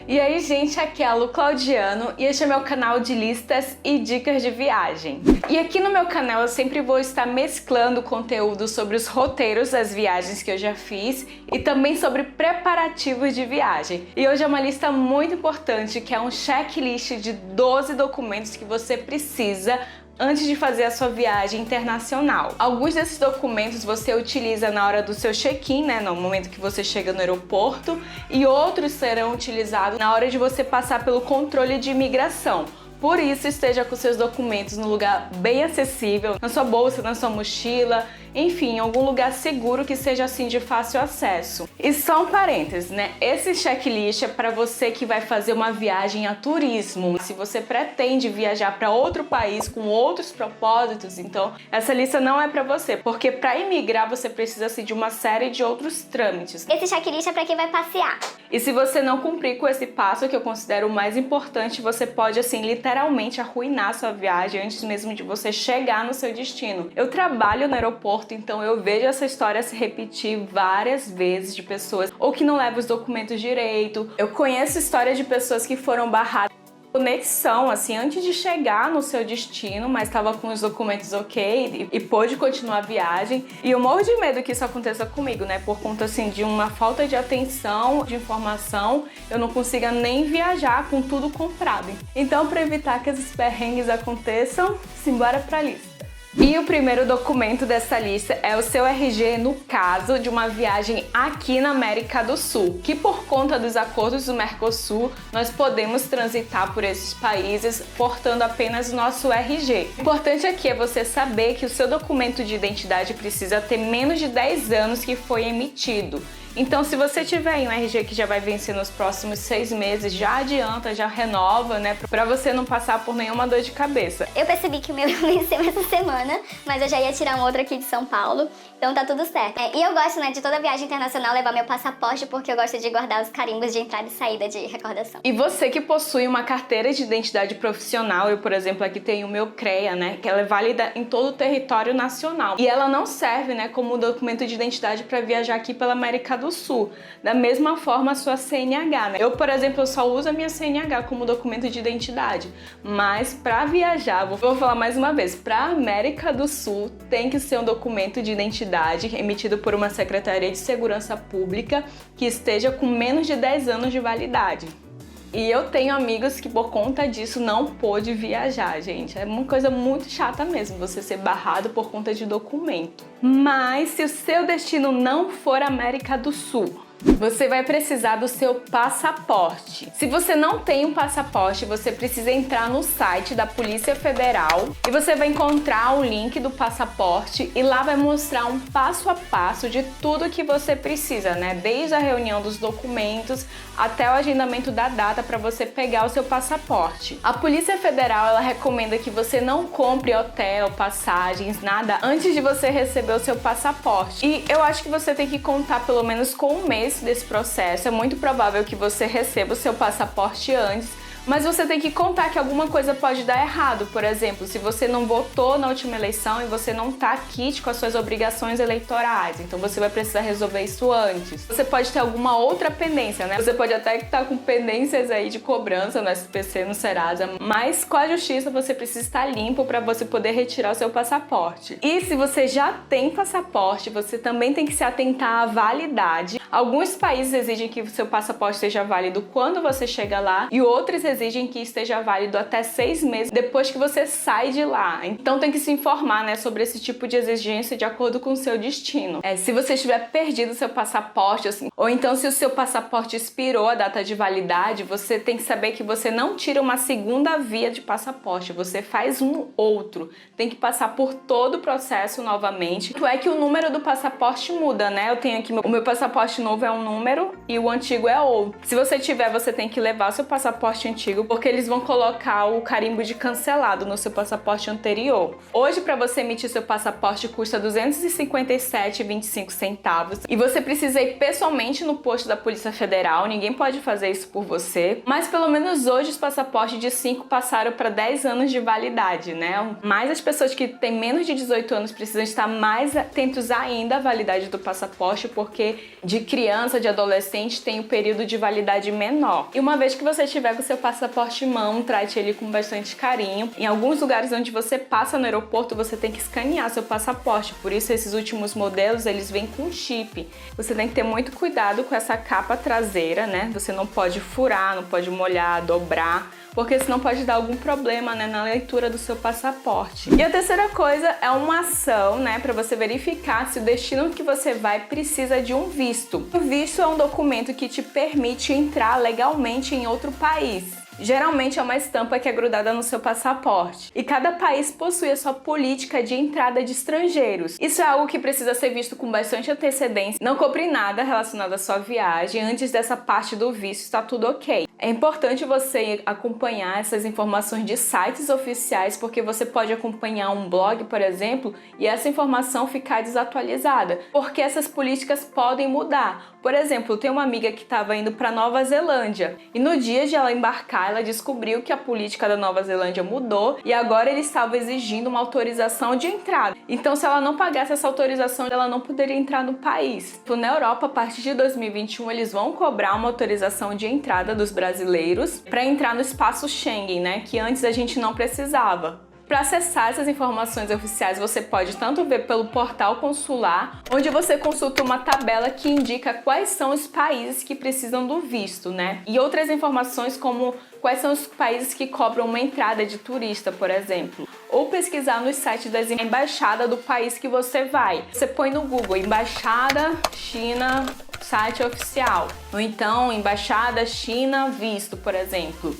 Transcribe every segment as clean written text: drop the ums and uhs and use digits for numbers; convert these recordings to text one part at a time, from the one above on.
E aí, gente, aqui é a Lu Claudiano e este é meu canal de listas e dicas de viagem. E aqui no meu canal eu sempre vou estar mesclando conteúdo sobre os roteiros das viagens que eu já fiz e também sobre preparativos de viagem. E hoje é uma lista muito importante, que é um checklist de 12 documentos que você precisa antes de fazer a sua viagem internacional. Alguns desses documentos você utiliza na hora do seu check-in, né, no momento que você chega no aeroporto, e outros serão utilizados na hora de você passar pelo controle de imigração. Por isso, esteja com seus documentos no lugar bem acessível, na sua bolsa, na sua mochila, enfim, em algum lugar seguro que seja assim de fácil acesso. E só um parênteses, né? Esse checklist é para você que vai fazer uma viagem a turismo. Se você pretende viajar para outro país com outros propósitos, então essa lista não é para você, porque para imigrar você precisa de uma série de outros trâmites. Esse checklist é para quem vai passear. E se você não cumprir com esse passo, que eu considero o mais importante, você pode, assim, literalmente arruinar sua viagem antes mesmo de você chegar no seu destino. Eu trabalho no aeroporto, então eu vejo essa história se repetir várias vezes de pessoas ou que não levam os documentos direito. Eu conheço histórias de pessoas que foram barradas conexão, assim, antes de chegar no seu destino, mas estava com os documentos ok e pôde continuar a viagem. E eu morro de medo que isso aconteça comigo, né? Por conta, assim, de uma falta de atenção, de informação, eu não consiga nem viajar com tudo comprado. Então, para evitar que esses perrengues aconteçam, simbora pra lista. E o primeiro documento dessa lista é o seu RG no caso de uma viagem aqui na América do Sul, que por conta dos acordos do Mercosul, nós podemos transitar por esses países portando apenas o nosso RG. O importante aqui é você saber que o seu documento de identidade precisa ter menos de 10 anos que foi emitido. Então, se você tiver um RG que já vai vencer nos próximos 6 meses, já adianta, já renova, né? Pra você não passar por nenhuma dor de cabeça. Eu percebi que o meu venceu essa semana, mas eu já ia tirar um outro aqui de São Paulo, então tá tudo certo. E eu gosto, né, de toda viagem internacional levar meu passaporte, porque eu gosto de guardar os carimbos de entrada e saída de recordação. E você que possui uma carteira de identidade profissional, eu, por exemplo, aqui tenho o meu CREA, né, que ela é válida em todo o território nacional. E ela não serve, né, como documento de identidade para viajar aqui pela América do Sul. Da mesma forma a sua CNH, né? Eu, por exemplo, eu só uso a minha CNH como documento de identidade, mas para viajar, vou falar mais uma vez, para a América do Sul tem que ser um documento de identidade emitido por uma Secretaria de Segurança Pública que esteja com menos de 10 anos de validade. E eu tenho amigos que por conta disso não pôde viajar, gente. É uma coisa muito chata mesmo, você ser barrado por conta de documento. Mas se o seu destino não for América do Sul, você vai precisar do seu passaporte. Se você não tem um passaporte, você precisa entrar no site da Polícia Federal e você vai encontrar o link do passaporte e lá vai mostrar um passo a passo de tudo que você precisa, né? Desde a reunião dos documentos até o agendamento da data para você pegar o seu passaporte. A Polícia Federal, ela recomenda que você não compre hotel, passagens, nada antes de você receber o seu passaporte. E eu acho que você tem que contar pelo menos com um mês desse processo. É muito provável que você receba o seu passaporte antes, mas você tem que contar que alguma coisa pode dar errado. Por exemplo, se você não votou na última eleição e você não tá quite com as suas obrigações eleitorais, então você vai precisar resolver isso antes. Você pode ter alguma outra pendência, né? Você pode até estar com pendências aí de cobrança no SPC, no Serasa, mas com a justiça você precisa estar limpo para você poder retirar o seu passaporte. E se você já tem passaporte, você também tem que se atentar à validade. Alguns países exigem que o seu passaporte seja válido quando você chega lá e outros exigem que esteja válido até 6 meses depois que você sai de lá. Então tem que se informar, né, sobre esse tipo de exigência de acordo com o seu destino. Se você tiver perdido o seu passaporte, assim, ou então se o seu passaporte expirou a data de validade, você tem que saber que você não tira uma segunda via de passaporte, você faz um outro. Tem que passar por todo o processo novamente. Tanto é que o número do passaporte muda, né? Eu tenho aqui, o meu passaporte novo é um número e o antigo é outro. Se você tiver, você tem que levar o seu passaporte antigo antigo, porque eles vão colocar o carimbo de cancelado no seu passaporte anterior. Hoje, para você emitir seu passaporte, custa R$ 257,25 e você precisa ir pessoalmente no posto da Polícia Federal, ninguém pode fazer isso por você, mas pelo menos hoje os passaportes de 5 passaram para 10 anos de validade, né? Mas as pessoas que têm menos de 18 anos precisam estar mais atentos ainda à validade do passaporte, porque de criança, de adolescente, tem o período de validade menor. E uma vez que você tiver com seu passaporte em mão, trate ele com bastante carinho. Em alguns lugares onde você passa no aeroporto, você tem que escanear seu passaporte, por isso esses últimos modelos, eles vêm com chip. Você tem que ter muito cuidado com essa capa traseira, né? Você não pode furar, não pode molhar, dobrar, porque senão pode dar algum problema, né, na leitura do seu passaporte. E a terceira coisa é uma ação, né, para você verificar se o destino que você vai precisa de um visto. O visto é um documento que te permite entrar legalmente em outro país. Geralmente é uma estampa que é grudada no seu passaporte. E cada país possui a sua política de entrada de estrangeiros. Isso é algo que precisa ser visto com bastante antecedência. Não compre nada relacionado à sua viagem. Antes dessa parte do visto, está tudo ok. É importante você acompanhar essas informações de sites oficiais, porque você pode acompanhar um blog, por exemplo, e essa informação ficar desatualizada, porque essas políticas podem mudar. Por exemplo, tem uma amiga que estava indo para Nova Zelândia e no dia de ela embarcar, ela descobriu que a política da Nova Zelândia mudou e agora eles estavam exigindo uma autorização de entrada. Então, se ela não pagasse essa autorização, ela não poderia entrar no país. Na Europa, a partir de 2021, eles vão cobrar uma autorização de entrada dos brasileiros para entrar no espaço Schengen, né? Que antes a gente não precisava. Para acessar essas informações oficiais, você pode tanto ver pelo portal consular, onde você consulta uma tabela que indica quais são os países que precisam do visto, né? E outras informações como quais são os países que cobram uma entrada de turista, por exemplo. Ou pesquisar no site da embaixada do país que você vai. Você põe no Google, Embaixada China, site oficial. Ou então, Embaixada China, visto, por exemplo.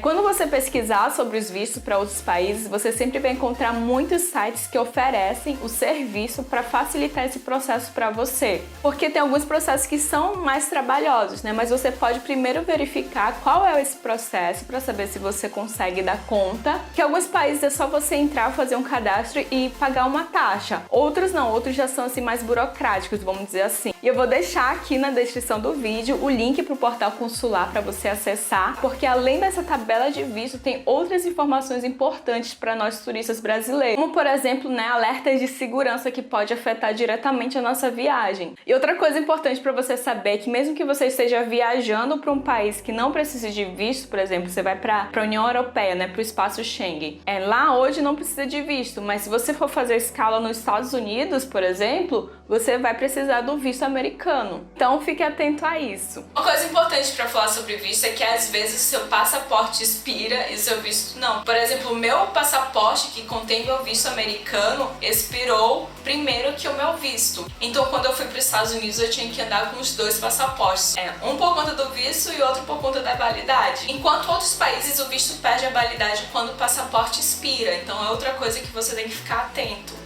Quando você pesquisar sobre os vistos para outros países, você sempre vai encontrar muitos sites que oferecem o serviço para facilitar esse processo para você. Porque tem alguns processos que são mais trabalhosos, né? Mas você pode primeiro verificar qual é esse processo para saber se você consegue dar conta. Que alguns países é só você entrar, fazer um cadastro e pagar uma taxa. Outros não, outros já são assim mais burocráticos, vamos dizer assim. E eu vou deixar aqui na descrição do vídeo o link para o portal consular para você acessar, porque além dessa tabela de visto tem outras informações importantes para nós turistas brasileiros, como por exemplo, né, alertas de segurança que pode afetar diretamente a nossa viagem. E outra coisa importante para você saber é que mesmo que você esteja viajando para um país que não precisa de visto, por exemplo, você vai para a União Europeia, né, para o espaço Schengen. Lá hoje não precisa de visto, mas se você for fazer escala nos Estados Unidos, por exemplo, você vai precisar do visto americano. Então fique atento a isso. Uma coisa importante para falar sobre visto é que às vezes seu passaporte expira e o seu visto não. Por exemplo, o meu passaporte que contém meu visto americano expirou primeiro que o meu visto. Então quando eu fui para os Estados Unidos eu tinha que andar com os dois passaportes. Um por conta do visto e outro por conta da validade. Enquanto outros países o visto perde a validade quando o passaporte expira. Então é outra coisa que você tem que ficar atento.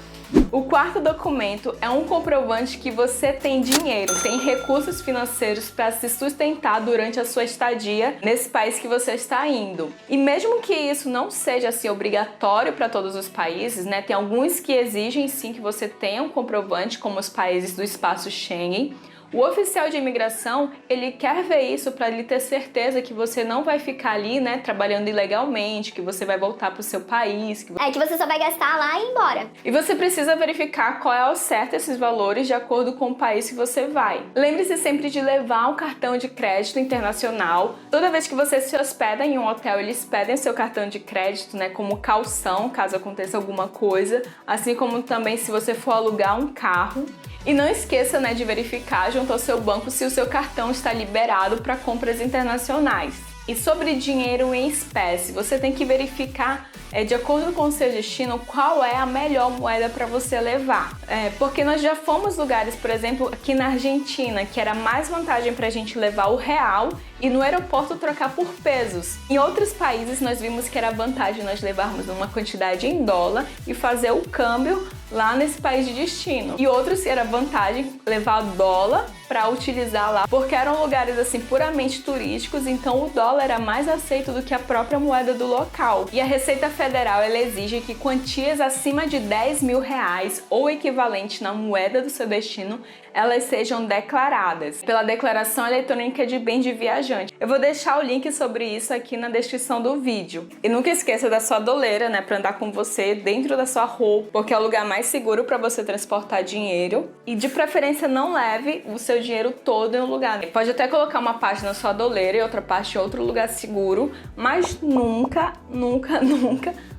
O quarto documento é um comprovante que você tem dinheiro, tem recursos financeiros para se sustentar durante a sua estadia nesse país que você está indo. E mesmo que isso não seja assim obrigatório para todos os países, né? Tem alguns que exigem sim que você tenha um comprovante, como os países do espaço Schengen. O oficial de imigração, ele quer ver isso para ele ter certeza que você não vai ficar ali, né, trabalhando ilegalmente, que você vai voltar para o seu país. Que você só vai gastar lá e ir embora. E você precisa verificar qual é ao certo esses valores de acordo com o país que você vai. Lembre-se sempre de levar um cartão de crédito internacional. Toda vez que você se hospeda em um hotel, eles pedem seu cartão de crédito, né, como caução, caso aconteça alguma coisa. Assim como também se você for alugar um carro. E não esqueça, né, de verificar junto ao seu banco se o seu cartão está liberado para compras internacionais. E sobre dinheiro em espécie, você tem que verificar, de acordo com o seu destino, qual é a melhor moeda para você levar. Porque nós já fomos lugares, por exemplo, aqui na Argentina, que era mais vantagem para a gente levar o real e no aeroporto trocar por pesos. Em outros países nós vimos que era vantagem nós levarmos uma quantidade em dólar e fazer o câmbio lá nesse país de destino. E outros era vantagem levar dólar para utilizar lá, porque eram lugares assim puramente turísticos, então o dólar era mais aceito do que a própria moeda do local. E a Receita Federal ela exige que quantias acima de R$ 10.000 ou equivalente na moeda do seu destino, elas sejam declaradas pela Declaração Eletrônica de Bens de Viajante. Eu vou deixar o link sobre isso aqui na descrição do vídeo. E nunca esqueça da sua doleira, né, para andar com você dentro da sua roupa, porque é o lugar mais seguro para você transportar dinheiro. E de preferência não leve o seu dinheiro todo em um lugar. Pode até colocar uma parte na sua doleira e outra parte em outro lugar seguro, mas nunca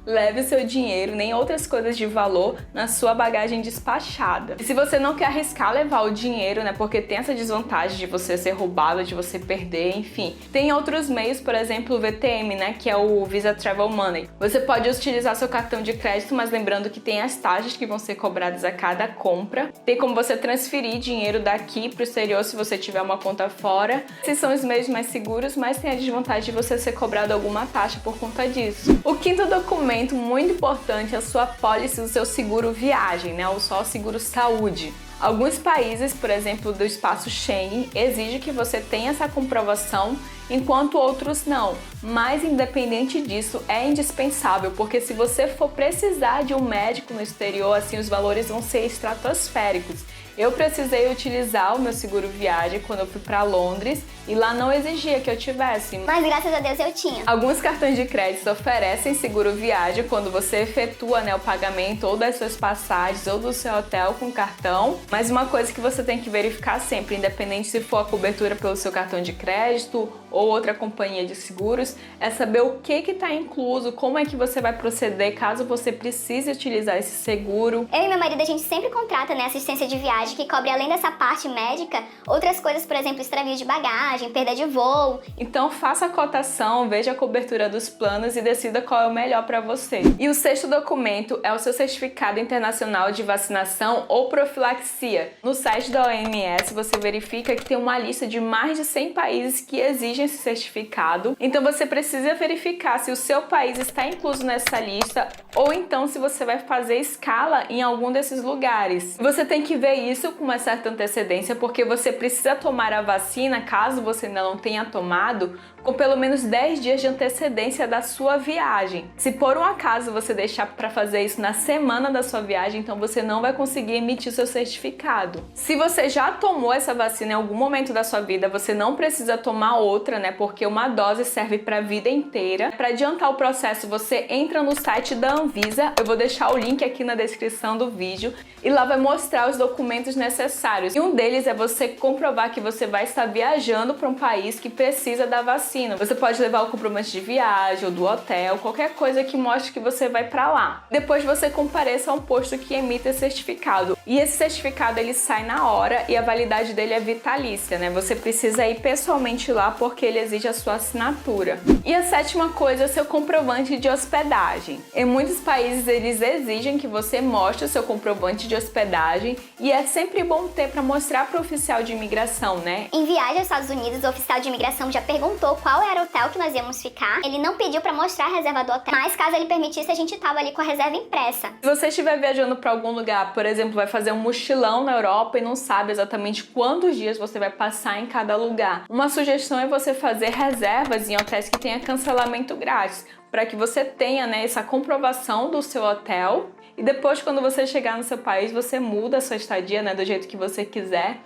leve o seu dinheiro nem outras coisas de valor na sua bagagem despachada. E se você não quer arriscar levar o dinheiro, né, porque tem essa desvantagem de você ser roubado, de você perder, enfim. Tem outros meios, por exemplo, o VTM, né, que é o Visa Travel Money. Você pode utilizar seu cartão de crédito, mas lembrando que tem as taxas que vão ser cobradas a cada compra. Tem como você transferir dinheiro daqui para o exterior se você tiver uma conta fora. Esses são os meios mais seguros, mas tem a desvantagem de você ser cobrado alguma taxa por conta disso. O quinto documento muito importante é a sua pólice do seu seguro viagem, né, ou só o seguro saúde. Alguns países, por exemplo, do espaço Schengen, exigem que você tenha essa comprovação, enquanto outros não. Mas, independente disso, é indispensável, porque se você for precisar de um médico no exterior, assim, os valores vão ser estratosféricos. Eu precisei utilizar o meu seguro viagem quando eu fui para Londres e lá não exigia que eu tivesse. Mas graças a Deus eu tinha. Alguns cartões de crédito oferecem seguro viagem quando você efetua, né, o pagamento ou das suas passagens ou do seu hotel com cartão. Mas uma coisa que você tem que verificar sempre, independente se for a cobertura pelo seu cartão de crédito ou outra companhia de seguros, é saber o que está incluso, como é que você vai proceder caso você precise utilizar esse seguro. Eu e meu marido, a gente sempre contrata, né, assistência de viagem que cobre, além dessa parte médica, outras coisas, por exemplo, extravio de bagagem, perda de voo. Então faça a cotação, veja a cobertura dos planos e decida qual é o melhor para você. E o sexto documento é o seu certificado internacional de vacinação ou profilaxia. No site da OMS você verifica que tem uma lista de mais de 100 países que exigem esse certificado. Então você precisa verificar se o seu país está incluso nessa lista ou então se você vai fazer escala em algum desses lugares. Você tem que ver isso com uma certa antecedência, porque você precisa tomar a vacina, caso você ainda não tenha tomado, com pelo menos 10 dias de antecedência da sua viagem. Se por um acaso você deixar para fazer isso na semana da sua viagem, então você não vai conseguir emitir seu certificado. Se você já tomou essa vacina em algum momento da sua vida, você não precisa tomar outra, né? Porque uma dose serve para a vida inteira. Para adiantar o processo, você entra no site da Anvisa, eu vou deixar o link aqui na descrição do vídeo, e lá vai mostrar os documentos necessários. E um deles é você comprovar que você vai estar viajando para um país que precisa da vacina. Você pode levar o comprovante de viagem ou do hotel, qualquer coisa que mostre que você vai para lá. Depois você compareça a um posto que emite esse certificado. E esse certificado ele sai na hora e a validade dele é vitalícia, né? Você precisa ir pessoalmente lá porque ele exige a sua assinatura. E a sétima coisa é o seu comprovante de hospedagem. Em muitos países eles exigem que você mostre o seu comprovante de hospedagem e é sempre bom ter para mostrar para o oficial de imigração, né? Em viagem aos Estados Unidos, o oficial de imigração já perguntou qual era o hotel que nós íamos ficar. Ele não pediu para mostrar a reserva do hotel, mas caso ele permitisse, a gente tava ali com a reserva impressa. Se você estiver viajando para algum lugar, por exemplo, vai fazer um mochilão na Europa e não sabe exatamente quantos dias você vai passar em cada lugar, uma sugestão é você fazer reservas em hotéis que tenha cancelamento grátis, para que você tenha, né, essa comprovação do seu hotel e depois, quando você chegar no seu país, você muda a sua estadia, né, do jeito que você quiser.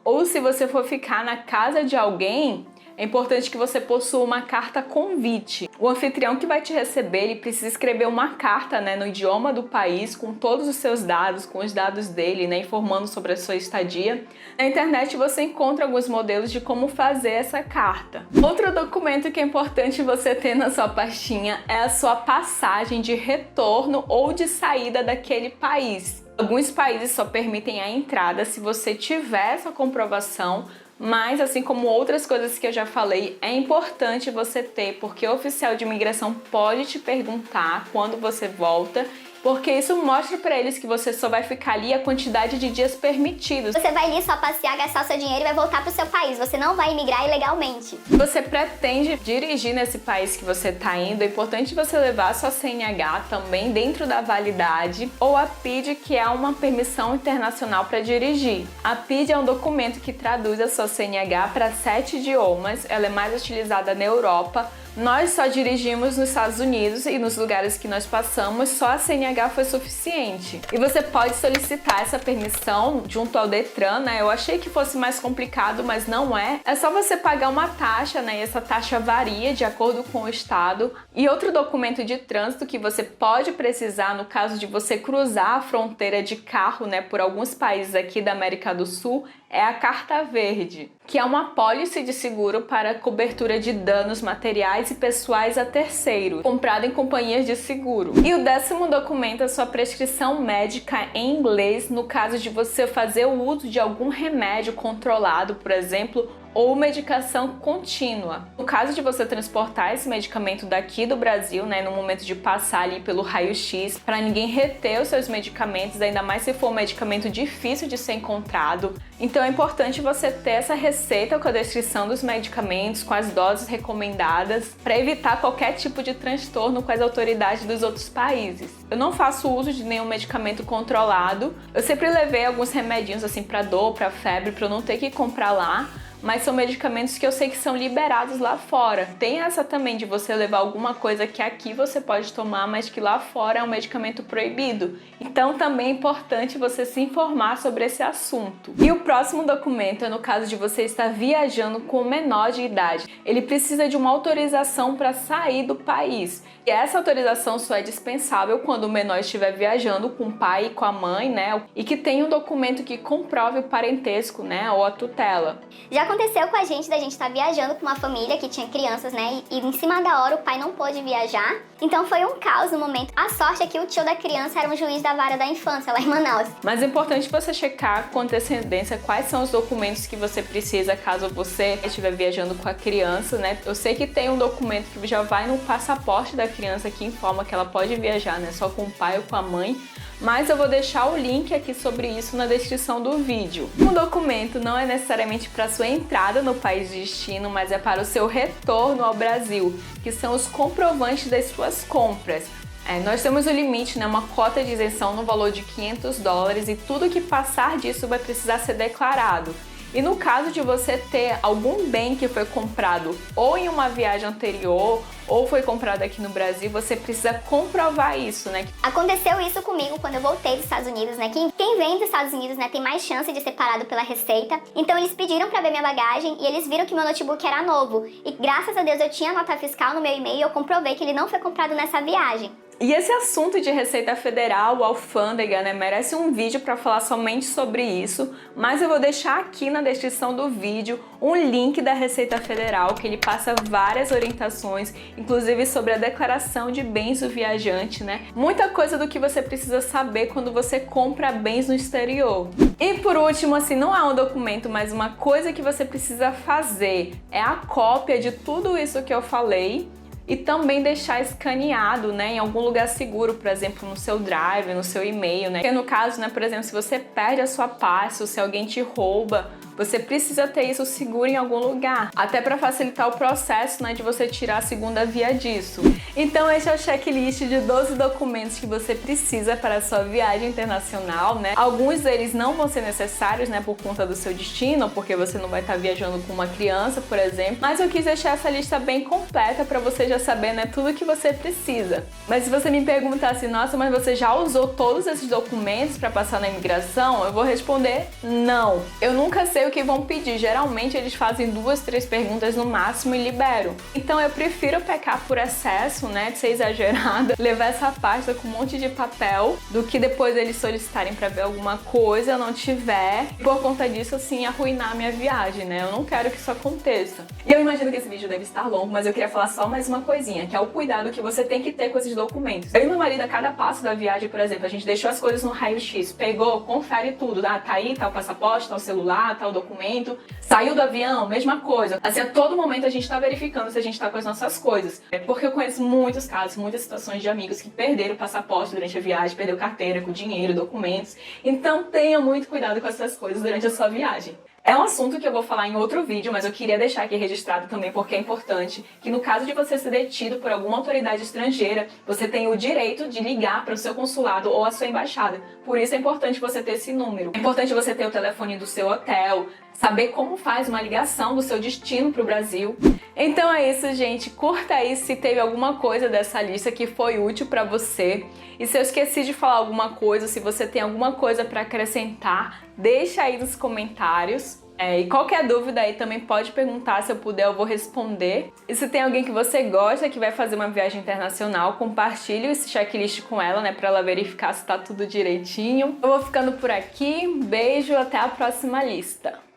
Ou se você for ficar na casa de alguém, é importante que você possua uma carta convite. O anfitrião que vai te receber, ele precisa escrever uma carta, né, no idioma do país, com todos os seus dados, com os dados dele, né, informando sobre a sua estadia. Na internet você encontra alguns modelos de como fazer essa carta. Outro documento que é importante você ter na sua pastinha é a sua passagem de retorno ou de saída daquele país. Alguns países só permitem a entrada se você tiver essa comprovação, mas assim como outras coisas que eu já falei, é importante você ter, porque o oficial de imigração pode te perguntar quando você volta porque isso mostra pra eles que você só vai ficar ali a quantidade de dias permitidos. Você vai ali só passear, gastar o seu dinheiro e vai voltar pro seu país. Você não vai imigrar ilegalmente. Se você pretende dirigir nesse país que você tá indo, é importante você levar a sua CNH também dentro da validade, ou a PID, que é uma permissão internacional para dirigir. A PID é um documento que traduz a sua CNH para 7 idiomas, ela é mais utilizada na Europa. Nós só dirigimos nos Estados Unidos e nos lugares que nós passamos, só a CNH foi suficiente. E você pode solicitar essa permissão junto ao Detran, né? Eu achei que fosse mais complicado, mas não é. É só você pagar uma taxa, né? E essa taxa varia de acordo com o estado. E outro documento de trânsito que você pode precisar no caso de você cruzar a fronteira de carro, né, por alguns países aqui da América do Sul, é a Carta Verde, que é uma apólice de seguro para cobertura de danos materiais e pessoais a terceiro, comprada em companhias de seguro. E o 10º documento é sua prescrição médica em inglês, no caso de você fazer o uso de algum remédio controlado, por exemplo, ou medicação contínua. No caso de você transportar esse medicamento daqui do Brasil, né, no momento de passar ali pelo raio-x, para ninguém reter os seus medicamentos, ainda mais se for um medicamento difícil de ser encontrado. Então é importante você ter essa receita com a descrição dos medicamentos, com as doses recomendadas, para evitar qualquer tipo de transtorno com as autoridades dos outros países. Eu não faço uso de nenhum medicamento controlado. Eu sempre levei alguns remedinhos assim para dor, para febre, para eu não ter que comprar lá. Mas são medicamentos que eu sei que são liberados lá fora. Tem essa também de você levar alguma coisa que aqui você pode tomar, mas que lá fora é um medicamento proibido. Então também é importante você se informar sobre esse assunto. E o próximo documento é no caso de você estar viajando com menor de idade. Ele precisa de uma autorização para sair do país. E essa autorização só é dispensável quando o menor estiver viajando com o pai e com a mãe, né? E que tenha um documento que comprove o parentesco, né? Ou a tutela. Já aconteceu com a gente, da gente estar viajando com uma família que tinha crianças, né? E em cima da hora o pai não pôde viajar. Então foi um caos no momento. A sorte é que o tio da criança era um juiz da vara da infância lá em Manaus. Mas é importante você checar com antecedência quais são os documentos que você precisa caso você estiver viajando com a criança, né? Eu sei que tem um documento que já vai no passaporte da criança que informa que ela pode viajar, né? Só com o pai ou com a mãe. Mas eu vou deixar o link aqui sobre isso na descrição do vídeo. O documento não é necessariamente para sua entrada no país de destino, mas é para o seu retorno ao Brasil, que são os comprovantes das suas compras. Nós temos o limite, né, uma cota de isenção no valor de $500 e tudo que passar disso vai precisar ser declarado. E no caso de você ter algum bem que foi comprado ou em uma viagem anterior ou foi comprado aqui no Brasil, você precisa comprovar isso, né? Aconteceu isso comigo quando eu voltei dos Estados Unidos, né? Quem vem dos Estados Unidos, né, tem mais chance de ser parado pela Receita. Então eles pediram pra ver minha bagagem e eles viram que meu notebook era novo. E graças a Deus eu tinha nota fiscal no meu e-mail e eu comprovei que ele não foi comprado nessa viagem. E esse assunto de Receita Federal, alfândega, né, merece um vídeo para falar somente sobre isso, mas eu vou deixar aqui na descrição do vídeo um link da Receita Federal, que ele passa várias orientações, inclusive sobre a declaração de bens do viajante, né? Muita coisa do que você precisa saber quando você compra bens no exterior. E por último, assim, não é um documento, mas uma coisa que você precisa fazer é a cópia de tudo isso que eu falei, e também deixar escaneado, né, em algum lugar seguro, por exemplo, no seu drive, no seu e-mail, né? Porque no caso, né, por exemplo, se você perde a sua pasta, ou se alguém te rouba, você precisa ter isso seguro em algum lugar, até para facilitar o processo, né, de você tirar a segunda via disso. Então esse é o checklist de 12 documentos que você precisa para a sua viagem internacional, né? Alguns deles não vão ser necessários, né, por conta do seu destino, porque você não vai estar viajando com uma criança, por exemplo. Mas eu quis deixar essa lista bem completa para você já saber, né, tudo que você precisa. Mas se você me perguntar assim, nossa, mas você já usou todos esses documentos para passar na imigração? Eu vou responder não. Eu nunca sei o que vão pedir. Geralmente eles fazem 2, 3 perguntas no máximo e liberam. Então eu prefiro pecar por excesso, né, de ser exagerada, levar essa pasta com um monte de papel, do que depois eles solicitarem para ver alguma coisa, eu não tiver, e por conta disso, assim, arruinar a minha viagem, né? Eu não quero que isso aconteça. E eu imagino que esse vídeo deve estar longo, mas eu queria falar só mais uma coisinha, que é o cuidado que você tem que ter com esses documentos. Eu e meu marido, a cada passo da viagem, por exemplo, a gente deixou as coisas no raio-x, pegou, confere tudo, tá aí, tá o passaporte, tá o celular, tá tal documento. Saiu do avião, mesma coisa. Assim, a todo momento a gente tá verificando se a gente tá com as nossas coisas. Porque eu conheço muitos casos, muitas situações de amigos que perderam o passaporte durante a viagem, perdeu carteira com dinheiro, documentos. Então tenha muito cuidado com essas coisas durante a sua viagem. É um assunto que eu vou falar em outro vídeo, mas eu queria deixar aqui registrado também porque é importante que no caso de você ser detido por alguma autoridade estrangeira, você tem o direito de ligar para o seu consulado ou a sua embaixada. Por isso é importante você ter esse número. É importante você ter o telefone do seu hotel, saber como faz uma ligação do seu destino para o Brasil. Então é isso, gente. Curta aí se teve alguma coisa dessa lista que foi útil para você. E se eu esqueci de falar alguma coisa, se você tem alguma coisa para acrescentar, deixa aí nos comentários. E qualquer dúvida aí também pode perguntar, se eu puder eu vou responder. E se tem alguém que você gosta que vai fazer uma viagem internacional, compartilhe esse checklist com ela, né, para ela verificar se tá tudo direitinho. Eu vou ficando por aqui, um beijo, até a próxima lista.